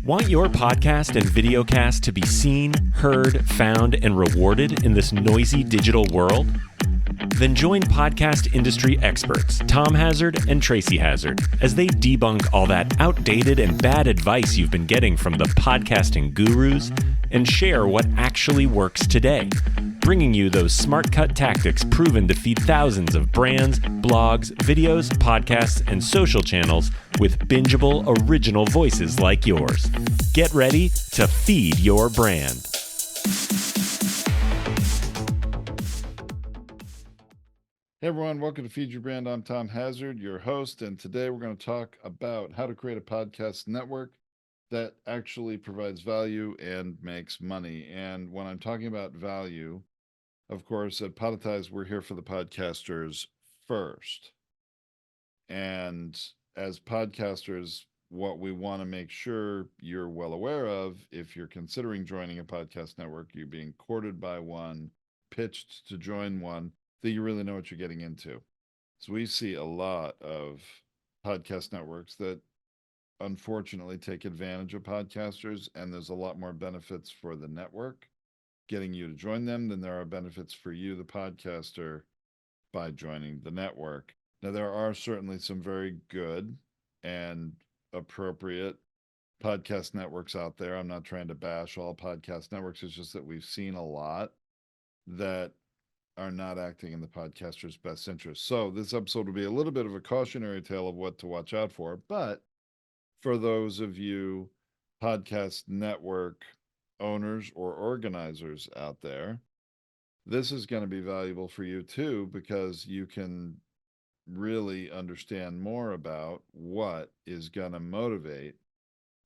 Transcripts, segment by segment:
Want your podcast and videocast to be seen, heard, found, and rewarded in this noisy digital world? Then join podcast industry experts Tom Hazzard and Tracy Hazzard as they debunk all that outdated and bad advice you've been getting from the podcasting gurus and share what actually works today, bringing you those smart cut tactics proven to feed thousands of brands, blogs, videos, podcasts, and social channels with bingeable original voices like yours. Get ready to feed your brand. Hey everyone, welcome to Feed Your Brand. I'm Tom Hazzard, your host, and today we're going to talk about how to create a podcast network that actually provides value and makes money. And when I'm talking about value, of course, at Podetize, we're here for the podcasters first. And as podcasters, what we want to make sure you're well aware of, if you're considering joining a podcast network, you're being courted by one, pitched to join one, that you really know what you're getting into. So we see a lot of podcast networks that unfortunately take advantage of podcasters, and there's a lot more benefits for the network getting you to join them than there are benefits for you, the podcaster, by joining the network. Now, there are certainly some very good and appropriate podcast networks out there. I'm not trying to bash all podcast networks. It's just that we've seen a lot that are not acting in the podcaster's best interest. So this episode will be a little bit of a cautionary tale of what to watch out for. But for those of you podcast network owners or organizers out there, this is going to be valuable for you too, because you can really understand more about what is going to motivate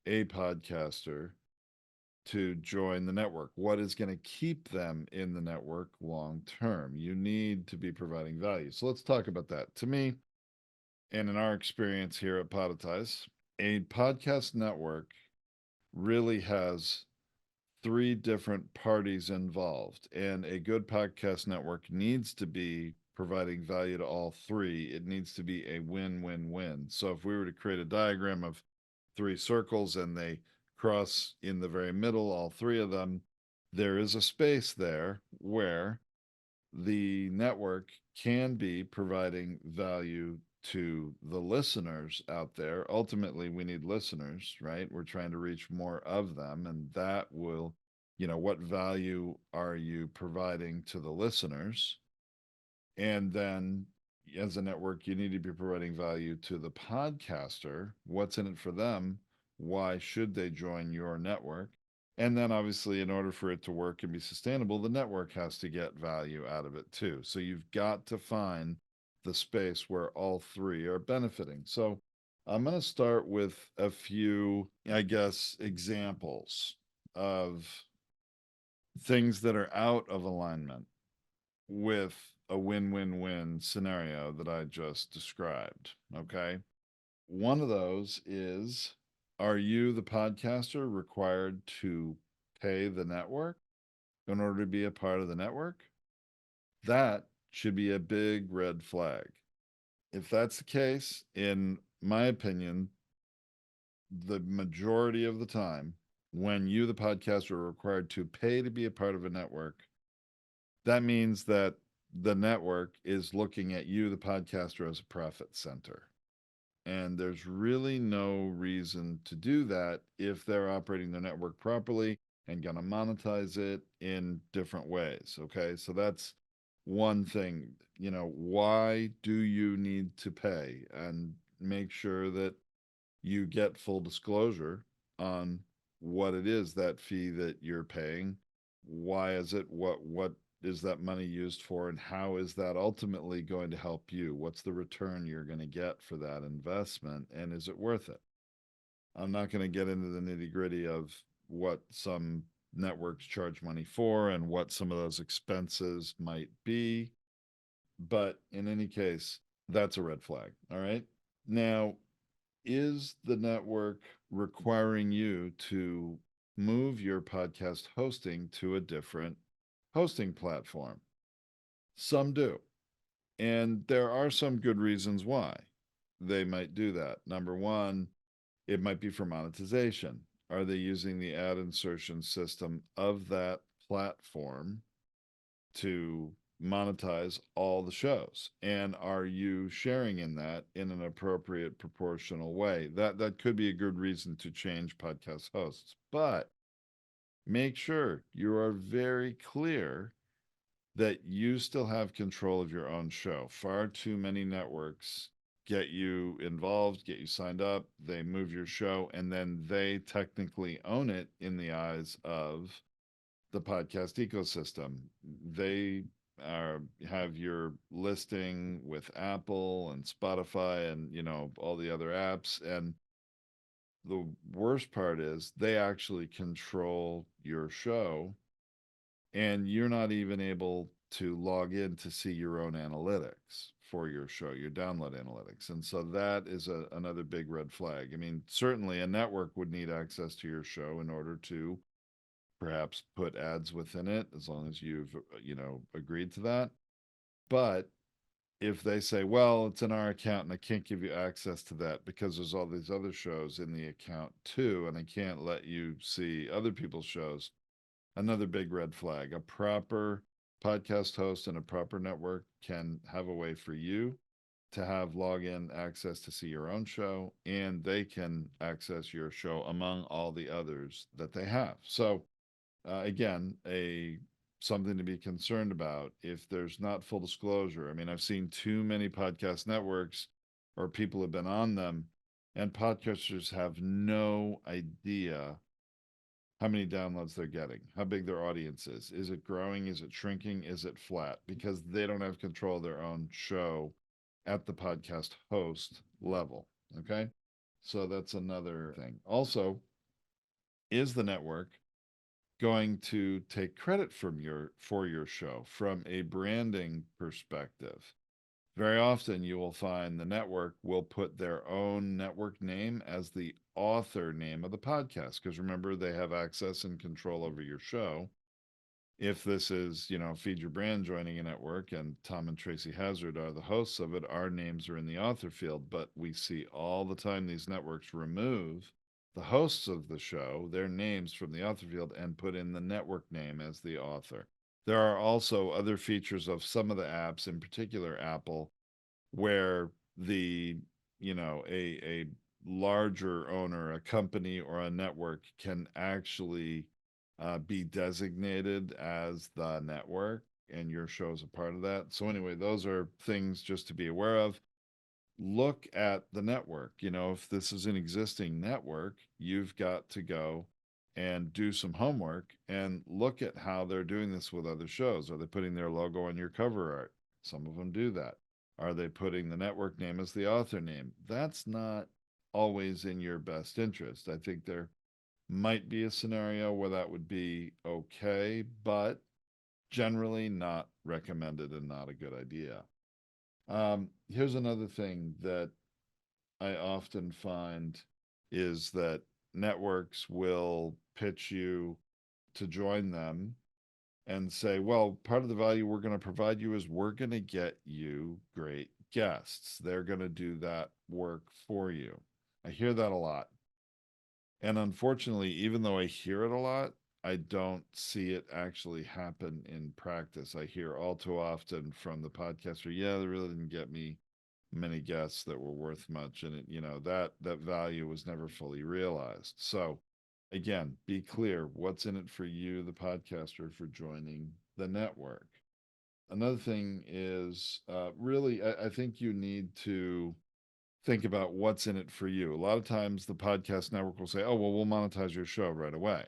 a podcaster to join the network. What is going to keep them in the network long term? You need to be providing value. So let's talk about that. To me, and in our experience here at Podetize, a podcast network really has three different parties involved, and a good podcast network needs to be providing value to all three. It needs to be a win-win-win. So if we were to create a diagram of three circles and they cross in the very middle, all three of them, there is a space there where the network can be providing value to the listeners out there. Ultimately, we need listeners, right? We're trying to reach more of them, and that will, what value are you providing to the listeners? And then as a network, you need to be providing value to the podcaster. What's in it for them? Why should they join your network? And then obviously, in order for it to work and be sustainable, the network has to get value out of it too. So you've got to find the space where all three are benefiting. So I'm going to start with a few, examples of things that are out of alignment with a win-win-win scenario that I just described. Okay. One of those is, are you, the podcaster, required to pay the network in order to be a part of the network? That should be a big red flag. If that's the case, in my opinion, the majority of the time, when you, the podcaster, are required to pay to be a part of a network, that means that the network is looking at you, the podcaster, as a profit center. And there's really no reason to do that if they're operating their network properly and going to monetize it in different ways. Okay. So that's one thing. Why do you need to pay? And make sure that you get full disclosure on what it is, that fee that you're paying. Why is it? What is that money used for, and how is that ultimately going to help you? What's the return you're going to get for that investment, and is it worth it? I'm not going to get into the nitty-gritty of what some networks charge money for and what some of those expenses might be, but in any case, that's a red flag. All right. Now, is the network requiring you to move your podcast hosting to a different hosting platform? Some do. And there are some good reasons why they might do that. Number one, it might be for monetization. are they using the ad insertion system of that platform to monetize all the shows? And are you sharing in that in an appropriate proportional way? That could be a good reason to change podcast hosts, but make sure you are very clear that you still have control of your own show. Far too many networks get you involved, get you signed up, they move your show, and then they technically own it in the eyes of the podcast ecosystem. They have your listing with Apple and Spotify and all the other apps. And the worst part is they actually control your show, and you're not even able to log in to see your own analytics for your show, your download analytics. And so that is another big red flag. I mean, certainly a network would need access to your show in order to perhaps put ads within it, as long as you've agreed to that. But if they say, well, it's in our account and I can't give you access to that because there's all these other shows in the account too, and I can't let you see other people's shows, another big red flag. A proper podcast host and a proper network can have a way for you to have login access to see your own show, and they can access your show among all the others that they have. So again, something to be concerned about if there's not full disclosure. I mean, I've seen too many podcast networks or people have been on them, and podcasters have no idea how many downloads they're getting, how big their audience is. Is it growing? Is it shrinking? Is it flat? Because they don't have control of their own show at the podcast host level. Okay. So that's another thing. Also, is the network going to take credit for your show from a branding perspective? Very often you will find the network will put their own network name as the author name of the podcast, because remember, they have access and control over your show. If this is, Feed Your Brand joining a network and Tom and Tracy Hazzard are the hosts of it, our names are in the author field. But we see all the time these networks remove the hosts of the show, their names from the author field, and put in the network name as the author. There are also other features of some of the apps, in particular Apple, where a larger owner, a company or a network, can actually be designated as the network, and your show is a part of that. So anyway, those are things just to be aware of. Look at the network. If this is an existing network, you've got to go and do some homework and look at how they're doing this with other shows. Are they putting their logo on your cover art? Some of them do that. Are they putting the network name as the author name? That's not always in your best interest. I think there might be a scenario where that would be okay, but generally not recommended and not a good idea. Here's another thing that I often find is that networks will pitch you to join them and say, well, part of the value we're going to provide you is we're going to get you great guests. They're going to do that work for you. I hear that a lot. And unfortunately, even though I hear it a lot, I don't see it actually happen in practice. I hear all too often from the podcaster, yeah, they really didn't get me many guests that were worth much. And that value was never fully realized. So again, be clear what's in it for you, the podcaster, for joining the network. Another thing is really, I think you need to think about what's in it for you. A lot of times the podcast network will say, oh, well, we'll monetize your show right away.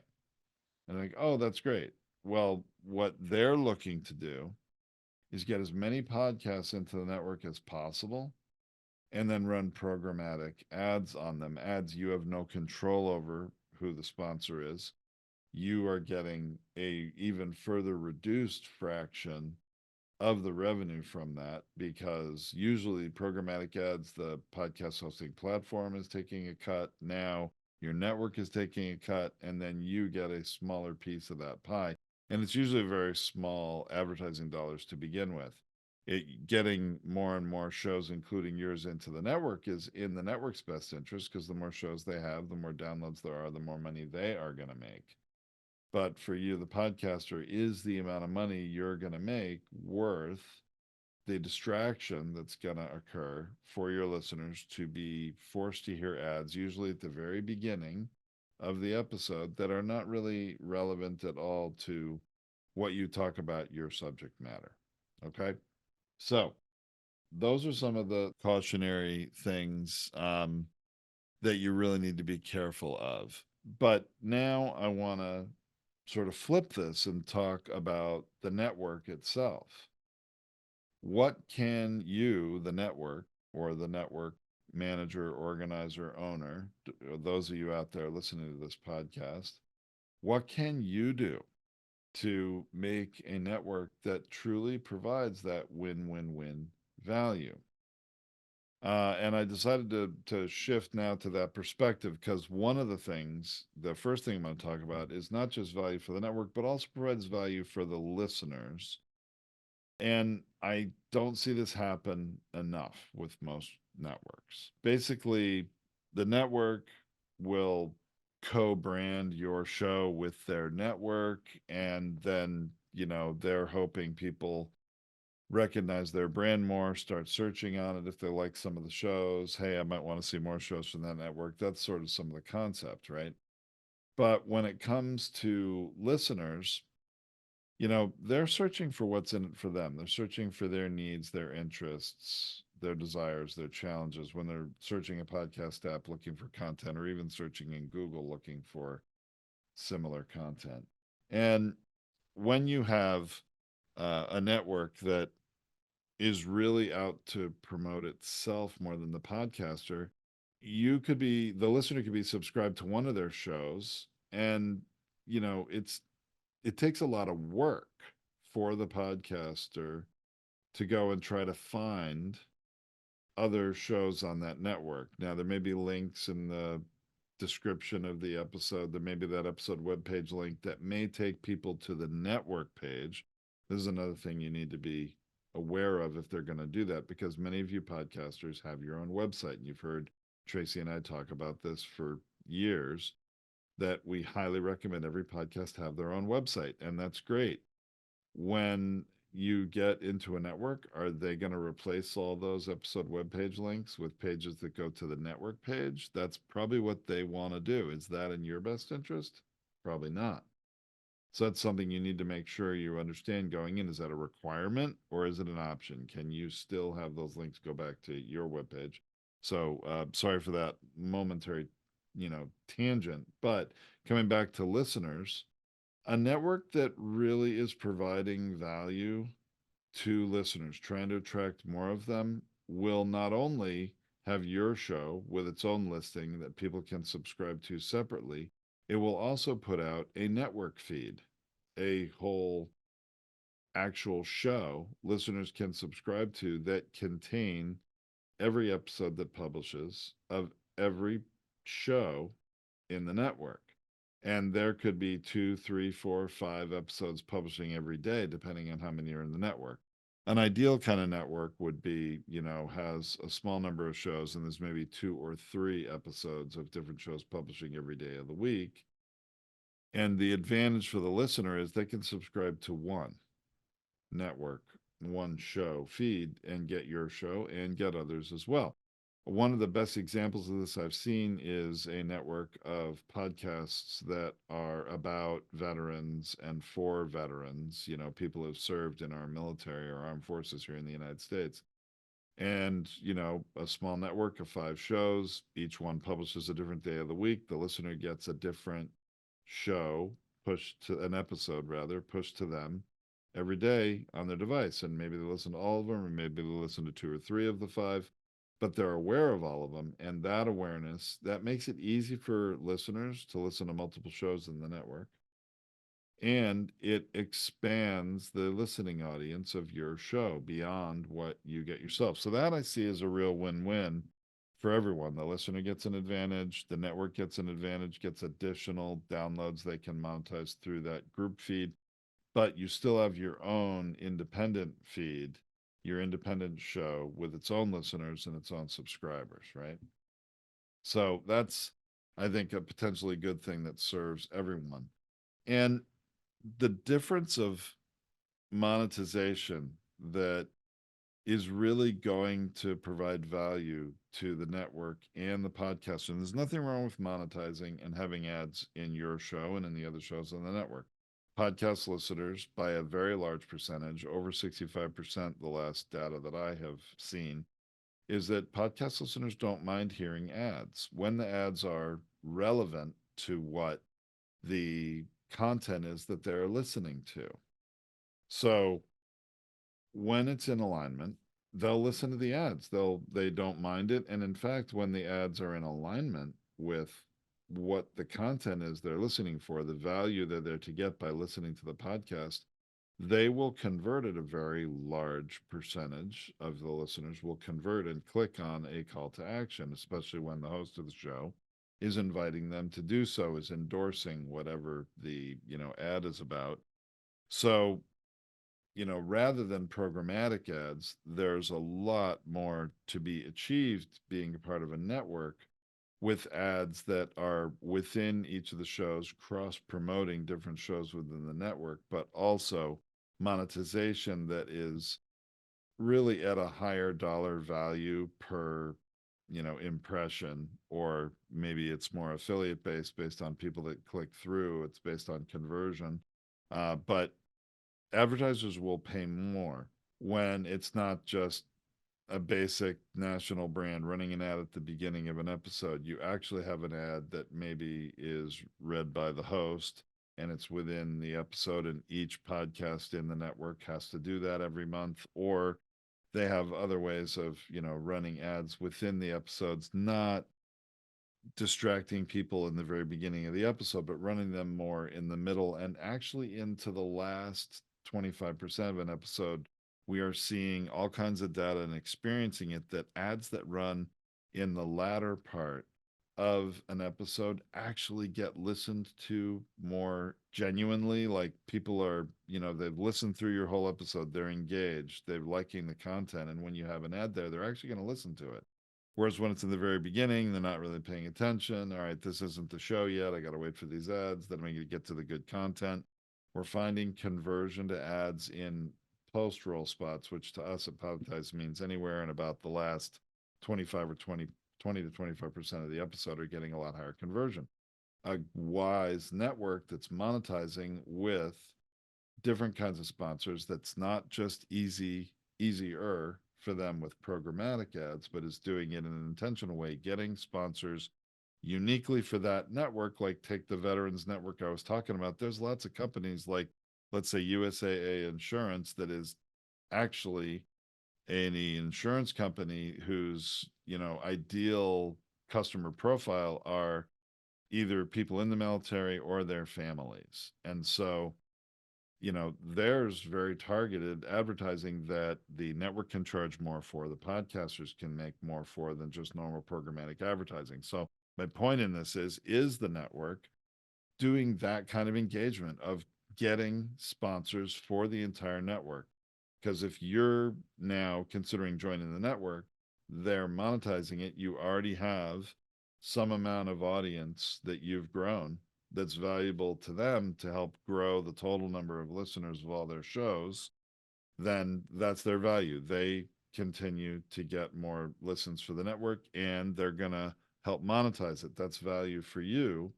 And like, oh, that's great. Well, what they're looking to do is get as many podcasts into the network as possible and then run programmatic ads on them. Ads you have no control over who the sponsor is. You are getting a even further reduced fraction of the revenue from that, because usually programmatic ads, the podcast hosting platform is taking a cut. Now your network is taking a cut, and then you get a smaller piece of that pie. And it's usually very small advertising dollars to begin with. getting more and more shows, including yours, into the network is in the network's best interest, because the more shows they have, the more downloads there are, the more money they are going to make. But for you, the podcaster, is the amount of money you're going to make worth the distraction that's going to occur for your listeners to be forced to hear ads, usually at the very beginning of the episode, that are not really relevant at all to what you talk about, your subject matter? Okay. So those are some of the cautionary things that you really need to be careful of. But now I want to sort of flip this and talk about the network itself. What can you, the network, or the network manager, organizer, owner, those of you out there listening to this podcast, what can you do to make a network that truly provides that win-win-win value? And I decided to shift now to that perspective, because one of the things, the first thing I'm going to talk about, is not just value for the network, but also provides value for the listeners. And I don't see this happen enough with most networks. Basically, the network will co-brand your show with their network, and then, they're hoping people recognize their brand more, start searching on it if they like some of the shows. Hey, I might want to see more shows from that network. That's sort of some of the concept, right? But when it comes to listeners, they're searching for what's in it for them. They're searching for their needs, their interests, their desires, their challenges. When they're searching a podcast app looking for content, or even searching in Google looking for similar content. And when you have a network that is really out to promote itself more than the podcaster, the listener could be subscribed to one of their shows, and it takes a lot of work for the podcaster to go and try to find other shows on that network. Now, there may be links in the description of the episode. There may be that episode webpage link that may take people to the network page. This is another thing you need to be aware of if they're going to do that, because many of you podcasters have your own website. And you've heard Tracy and I talk about this for years, that we highly recommend every podcast have their own website, and that's great. When you get into a network, are they going to replace all those episode webpage links with pages that go to the network page? That's probably what they want to do. Is that in your best interest? Probably not. So that's something you need to make sure you understand going in. Is that a requirement, or is it an option? Can you still have those links go back to your webpage? So sorry for that momentary, tangent. But coming back to listeners, a network that really is providing value to listeners, trying to attract more of them, will not only have your show with its own listing that people can subscribe to separately, it will also put out a network feed, a whole actual show listeners can subscribe to, that contain every episode that publishes of every show in the network. And there could be 2, 3, 4, 5 episodes publishing every day, depending on how many are in the network. An ideal kind of network would be, has a small number of shows, and there's maybe 2 or 3 episodes of different shows publishing every day of the week. And the advantage for the listener is they can subscribe to one network, one show feed, and get your show and get others as well. One of the best examples of this I've seen is a network of podcasts that are about veterans and for veterans, people who have served in our military or armed forces here in the United States. And, a small network of 5 shows, each one publishes a different day of the week. The listener gets a different show an episode rather, pushed to them every day on their device. And maybe they listen to all of them, or maybe they listen to 2 or 3 of the 5, but they're aware of all of them. And that awareness, that makes it easy for listeners to listen to multiple shows in the network. And it expands the listening audience of your show beyond what you get yourself. So that I see as a real win-win for everyone. The listener gets an advantage, the network gets an advantage, gets additional downloads they can monetize through that group feed, but you still have your own independent feed your independent show with its own listeners and its own subscribers, right? So that's, I think, a potentially good thing that serves everyone. And the difference of monetization that is really going to provide value to the network and the podcaster. And there's nothing wrong with monetizing and having ads in your show and in the other shows on the network. Podcast listeners, by a very large percentage, over 65%, the last data that I have seen, is that podcast listeners don't mind hearing ads when the ads are relevant to what the content is that they're listening to. So when it's in alignment, they'll listen to the ads. They don't mind it. And in fact, when the ads are in alignment with what the content is they're listening for, the value that they're to get by listening to the podcast, they will convert at a very large percentage of the listeners will convert and click on a call to action, especially when the host of the show is inviting them to do so, is endorsing whatever the, ad is about. So, rather than programmatic ads, there's a lot more to be achieved being a part of a network with ads that are within each of the shows, cross promoting different shows within the network, but also monetization that is really at a higher dollar value per impression, or maybe it's more affiliate based on people that click through, it's based on conversion, but advertisers will pay more when it's not just a basic national brand running an ad at the beginning of an episode. You actually have an ad that maybe is read by the host and it's within the episode, and each podcast in the network has to do that every month, or they have other ways of, running ads within the episodes, not distracting people in the very beginning of the episode, but running them more in the middle and actually into the last 25% of an episode. We are seeing all kinds of data and experiencing it that ads that run in the latter part of an episode actually get listened to more genuinely. Like, people are, they've listened through your whole episode, they're engaged, they're liking the content. And when you have an ad there, they're actually going to listen to it. Whereas when it's in the very beginning, they're not really paying attention. All right, this isn't the show yet. I got to wait for these ads. Then I'm going to get to the good content. We're finding conversion to ads in post-roll spots, which to us at Podtize means anywhere in about the last 25 or 20 to 25% of the episode are getting a lot higher conversion. A wise network that's monetizing with different kinds of sponsors, that's not just easier for them with programmatic ads, but is doing it in an intentional way, getting sponsors uniquely for that network. Like, take the Veterans Network I was talking about. There's lots of companies like, let's say, USAA Insurance, that is actually any insurance company whose, ideal customer profile are either people in the military or their families. And so, there's very targeted advertising that the network can charge more for, the podcasters can make more for, than just normal programmatic advertising. So my point in this is the network doing that kind of engagement of getting sponsors for the entire network? Because if you're now considering joining the network, they're monetizing it. You already have some amount of audience that you've grown that's valuable to them to help grow the total number of listeners of all their shows. Then that's their value. They continue to get more listens for the network, and they're going to help monetize it. That's value for you,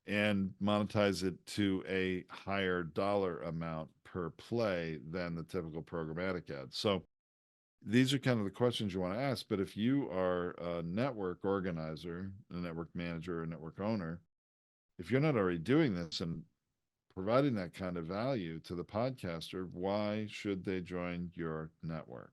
and monetize it to a higher dollar amount per play than the typical programmatic ad. So these are kind of the questions you want to ask. But if you are a network organizer, a network manager, a network owner, if you're not already doing this and providing that kind of value to the podcaster, why should they join your network?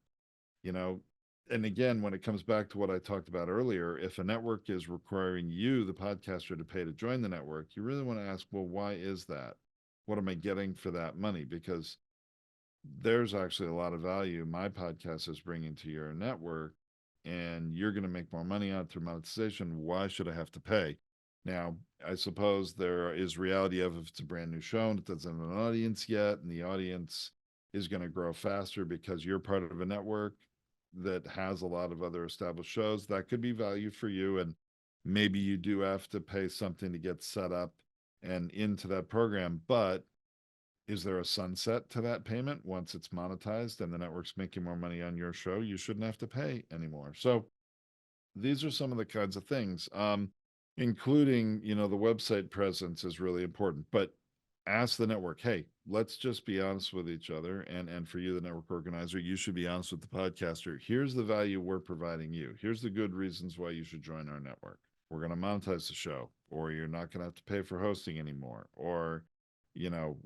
And again, when it comes back to what I talked about earlier, if a network is requiring you, the podcaster, to pay to join the network, you really want to ask, well, why is that? What am I getting for that money? Because there's actually a lot of value my podcast is bringing to your network, and you're going to make more money on it through monetization. Why should I have to pay? Now, I suppose there is reality of, if it's a brand new show and it doesn't have an audience yet, and the audience is going to grow faster because you're part of a network that has a lot of other established shows. That could be value for you. And maybe you do have to pay something to get set up and into that program. But is there a sunset to that payment once it's monetized and the network's making more money on your show? You shouldn't have to pay anymore. So these are some of the kinds of things, including, the website presence is really important. But ask the network, hey, let's just be honest with each other. And for you, the network organizer, you should be honest with the podcaster. Here's the value we're providing you. Here's the good reasons why you should join our network. We're going to monetize the show, or you're not going to have to pay for hosting anymore, or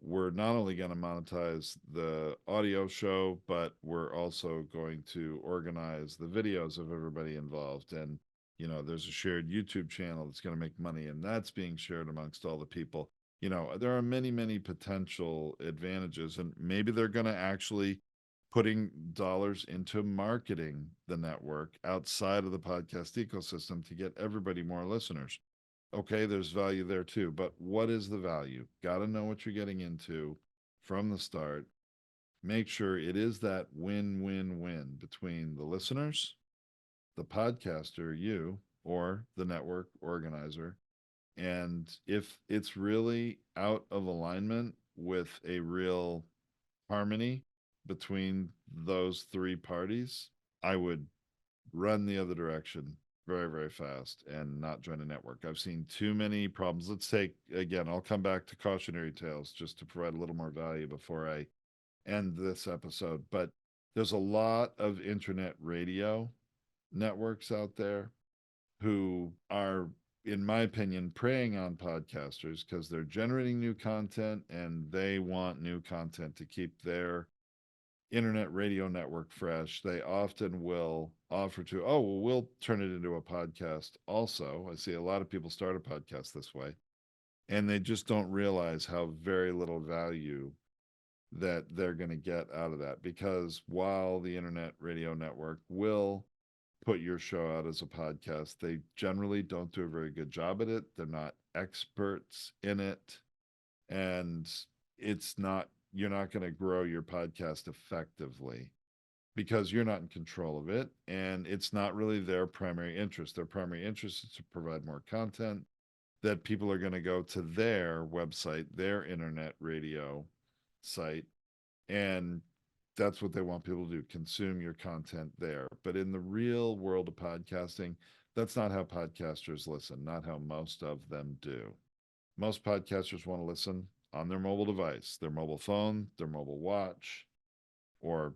we're not only going to monetize the audio show, but we're also going to organize the videos of everybody involved. And, there's a shared YouTube channel that's going to make money, and that's being shared amongst all the people. There are many, many potential advantages, and maybe they're going to actually putting dollars into marketing the network outside of the podcast ecosystem to get everybody more listeners. Okay, there's value there too, but what is the value? Got to know what you're getting into from the start. Make sure it is that win-win-win between the listeners, the podcaster, you, or the network organizer. And if it's really out of alignment with a real harmony between those three parties, I would run the other direction very, very fast and not join a network. I've seen too many problems. Let's take, again, I'll come back to cautionary tales just to provide a little more value before I end this episode. But there's a lot of internet radio networks out there who are, in my opinion, preying on podcasters because they're generating new content and they want new content to keep their internet radio network fresh. They often will offer to, oh, well, we'll turn it into a podcast also. I see a lot of people start a podcast this way, and they just don't realize how very little value that they're going to get out of that. Because while the internet radio network will put your show out as a podcast, they generally don't do a very good job at it. They're not experts in it. And you're not going to grow your podcast effectively because you're not in control of it. And it's not really their primary interest. Their primary interest is to provide more content that people are going to go to their website, their internet radio site, and that's what they want people to do, consume your content there. But in the real world of podcasting, that's not how podcasters listen, not how most of them do. Most podcasters want to listen on their mobile device, their mobile phone, their mobile watch, or,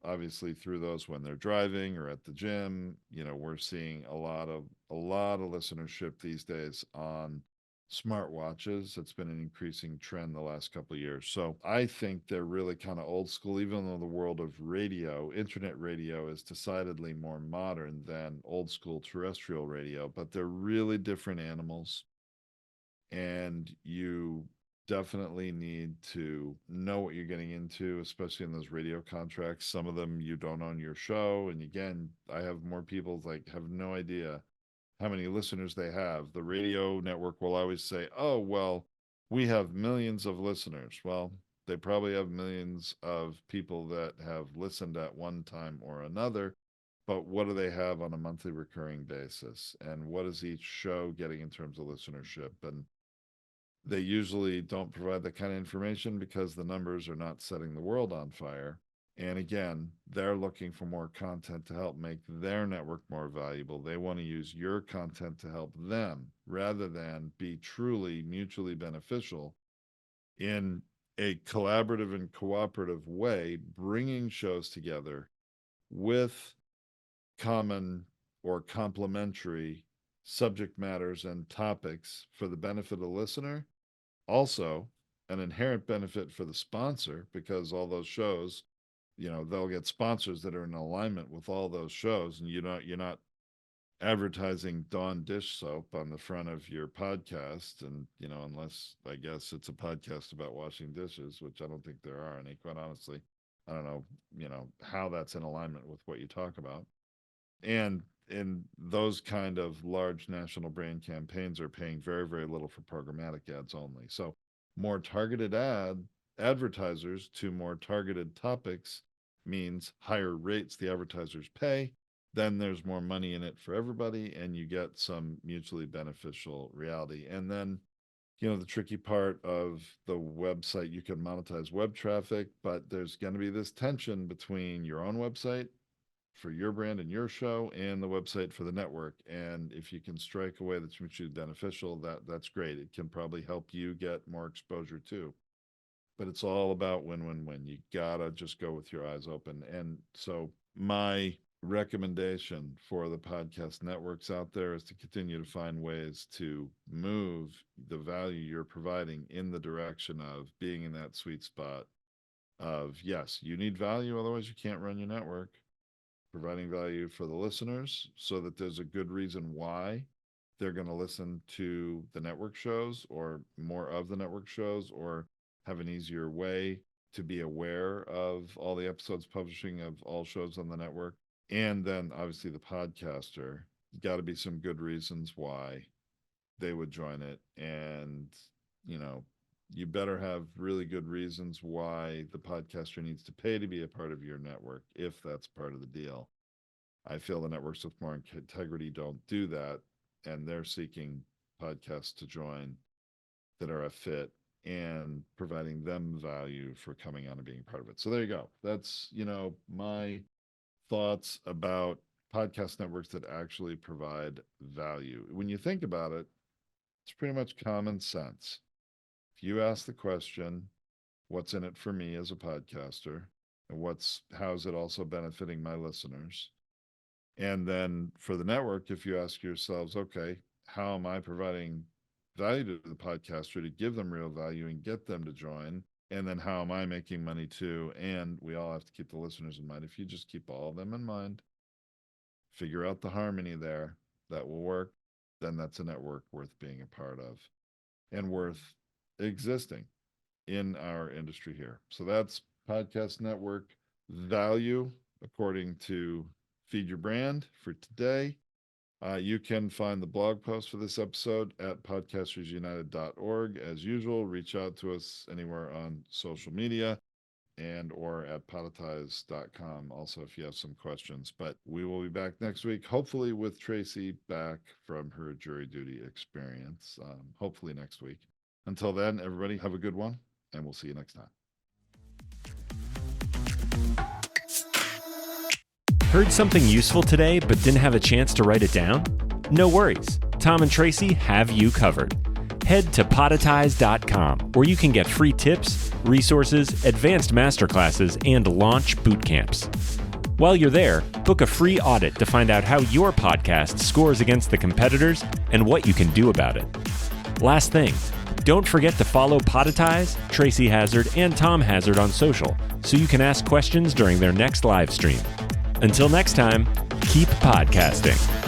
obviously through those when they're driving or at the gym. We're seeing a lot of listenership these days on smartwatches. It's been an increasing trend the last couple of years. So I think they're really kind of old school, even though the world of radio, internet radio, is decidedly more modern than old school terrestrial radio, but they're really different animals. And you definitely need to know what you're getting into, especially in those radio contracts. Some of them you don't own your show. And again, I have more people have no idea how many listeners they have. The radio network will always say, oh, well, we have millions of listeners. Well, they probably have millions of people that have listened at one time or another. But what do they have on a monthly recurring basis? And what is each show getting in terms of listenership? And they usually don't provide that kind of information because the numbers are not setting the world on fire. And again, they're looking for more content to help make their network more valuable. They want to use your content to help them rather than be truly mutually beneficial in a collaborative and cooperative way, bringing shows together with common or complementary subject matters and topics for the benefit of the listener. Also, an inherent benefit for the sponsor, because all those shows, they'll get sponsors that are in alignment with all those shows, and you're not advertising Dawn dish soap on the front of your podcast. And unless, I guess, it's a podcast about washing dishes, which I don't think there are any, quite honestly. I don't know how that's in alignment with what you talk about. And in those kind of large national brand campaigns are paying very, very little for programmatic ads only. So more targeted advertisers to more targeted topics means higher rates the advertisers pay. Then there's more money in it for everybody, and you get some mutually beneficial reality. And then, the tricky part of the website, you can monetize web traffic, but there's going to be this tension between your own website for your brand and your show and the website for the network. And if you can strike a way that's mutually beneficial, that's great. It can probably help you get more exposure too. But it's all about win-win-win. You gotta just go with your eyes open. And so my recommendation for the podcast networks out there is to continue to find ways to move the value you're providing in the direction of being in that sweet spot of, yes, you need value, otherwise you can't run your network. Providing value for the listeners so that there's a good reason why they're going to listen to the network shows or more of the network shows, or have an easier way to be aware of all the episodes publishing of all shows on the network. And then obviously the podcaster, got to be some good reasons why they would join it. And, you better have really good reasons why the podcaster needs to pay to be a part of your network, if that's part of the deal. I feel the networks with more integrity don't do that, and they're seeking podcasts to join that are a fit and providing them value for coming on and being part of it. So there you go. That's, my thoughts about podcast networks that actually provide value. When you think about it, it's pretty much common sense. If you ask the question, what's in it for me as a podcaster, and how's it also benefiting my listeners? And then for the network, if you ask yourselves, okay, how am I providing value to the podcaster to give them real value and get them to join? And then how am I making money too? And we all have to keep the listeners in mind. If you just keep all of them in mind, figure out the harmony there, that will work, then that's a network worth being a part of and worth existing in our industry here. So that's podcast network value according to Feed Your Brand for today. You can find the blog post for this episode at podcastersunited.org. As usual, reach out to us anywhere on social media and or at podetize.com also if you have some questions. But we will be back next week, hopefully with Tracy back from her jury duty experience, hopefully next week. Until then, everybody have a good one, and we'll see you next time. Heard something useful today but didn't have a chance to write it down? No worries. Tom and Tracy have you covered. Head to podetize.com where you can get free tips, resources, advanced masterclasses, and launch boot camps. While you're there, book a free audit to find out how your podcast scores against the competitors and what you can do about it. Last thing, don't forget to follow Podetize, Tracy Hazzard, and Tom Hazzard on social so you can ask questions during their next live stream. Until next time, keep podcasting.